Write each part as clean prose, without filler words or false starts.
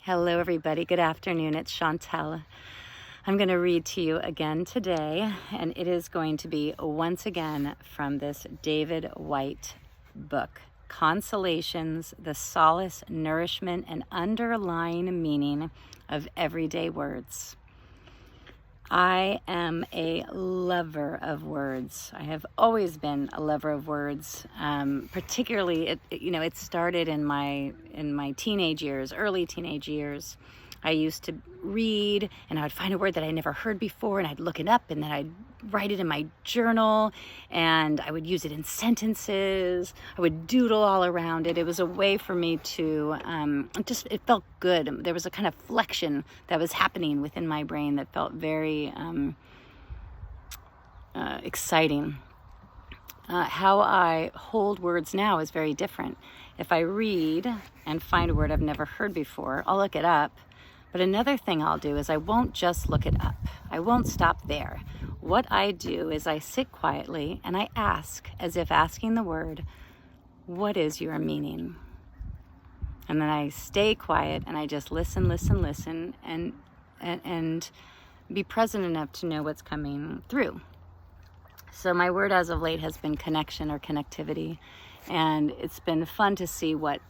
Hello, everybody. Good afternoon. It's Chantel. I'm going to read to you again today, and it is going to be once again from this David Whyte book, Consolations, the Solace, Nourishment, and Underlying Meaning of Everyday Words. I am a lover of words. I have always been a lover of words. Particularly, it started in my teenage years, early teenage years. I used to read, and I would find a word that I never heard before, and I'd look it up, and then I'd write it in my journal, and I would use it in sentences. I would doodle all around it. It was a way for me to it felt good. There was a kind of flexion that was happening within my brain that felt very exciting. How I hold words now is very different. If I read and find a word I've never heard before, I'll look it up. But another thing I'll do is I won't just look it up. I won't stop there. What I do is I sit quietly and I ask, as if asking the word, what is your meaning? And then I stay quiet and I just listen, and be present enough to know what's coming through. So my word as of late has been connection or connectivity. And it's been fun to see what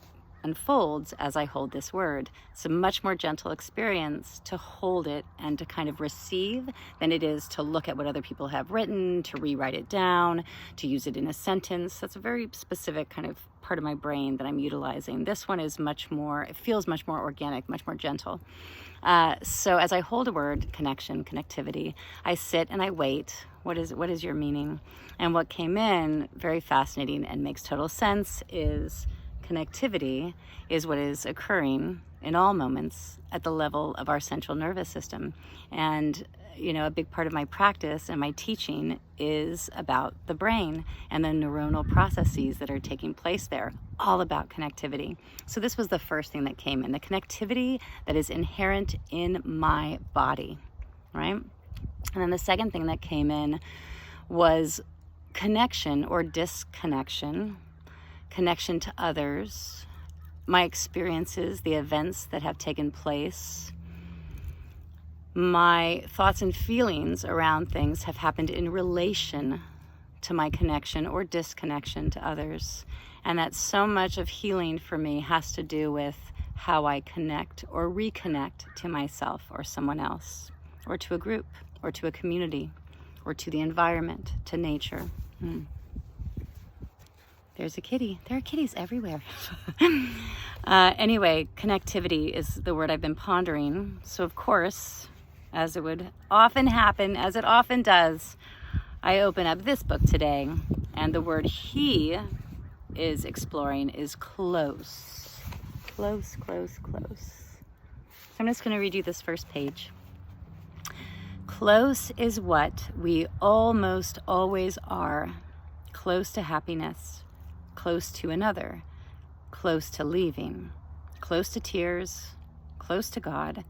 unfolds as I hold this word. It's a much more gentle experience to hold it and to kind of receive than it is to look at what other people have written, to rewrite it down, to use it in a sentence. That's a very specific kind of part of my brain that I'm utilizing. This one is it feels much more organic, much more gentle. So as I hold a word, connection, connectivity, I sit and I wait. What is your meaning? And what came in, very fascinating and makes total sense, is connectivity is what is occurring in all moments at the level of our central nervous system. And, a big part of my practice and my teaching is about the brain and the neuronal processes that are taking place there, all about connectivity. So this was the first thing that came in, the connectivity that is inherent in my body, right? And then the second thing that came in was connection or disconnection, connection to others, my experiences, the events that have taken place. My thoughts and feelings around things have happened in relation to my connection or disconnection to others. And that so much of healing for me has to do with how I connect or reconnect to myself or someone else, or to a group, or to a community, or to the environment, to nature. There's a kitty. There are kitties everywhere. Anyway, connectivity is the word I've been pondering. So of course, as it would often happen, as it often does, I open up this book today, and the word he is exploring is close. Close, close, close. So I'm just going to read you this first page. Close is what we almost always are. Close to happiness, close to another, close to leaving, close to tears, close to God,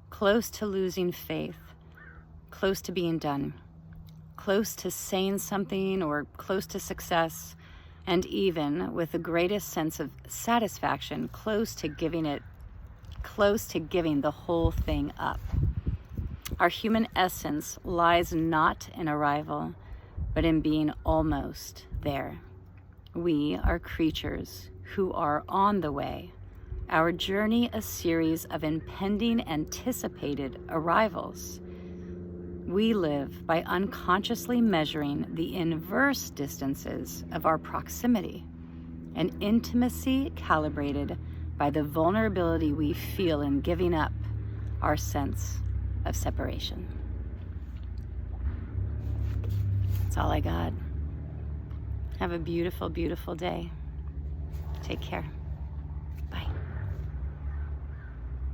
close to losing faith, close to being done, close to saying something or close to success, and even with the greatest sense of satisfaction, close to giving the whole thing up. Our human essence lies not in arrival, but in being almost there. We are creatures who are on the way, our journey a series of impending anticipated arrivals. We live by unconsciously measuring the inverse distances of our proximity, an intimacy calibrated by the vulnerability we feel in giving up our sense of separation. That's all I got. Have a beautiful, beautiful day. Take care.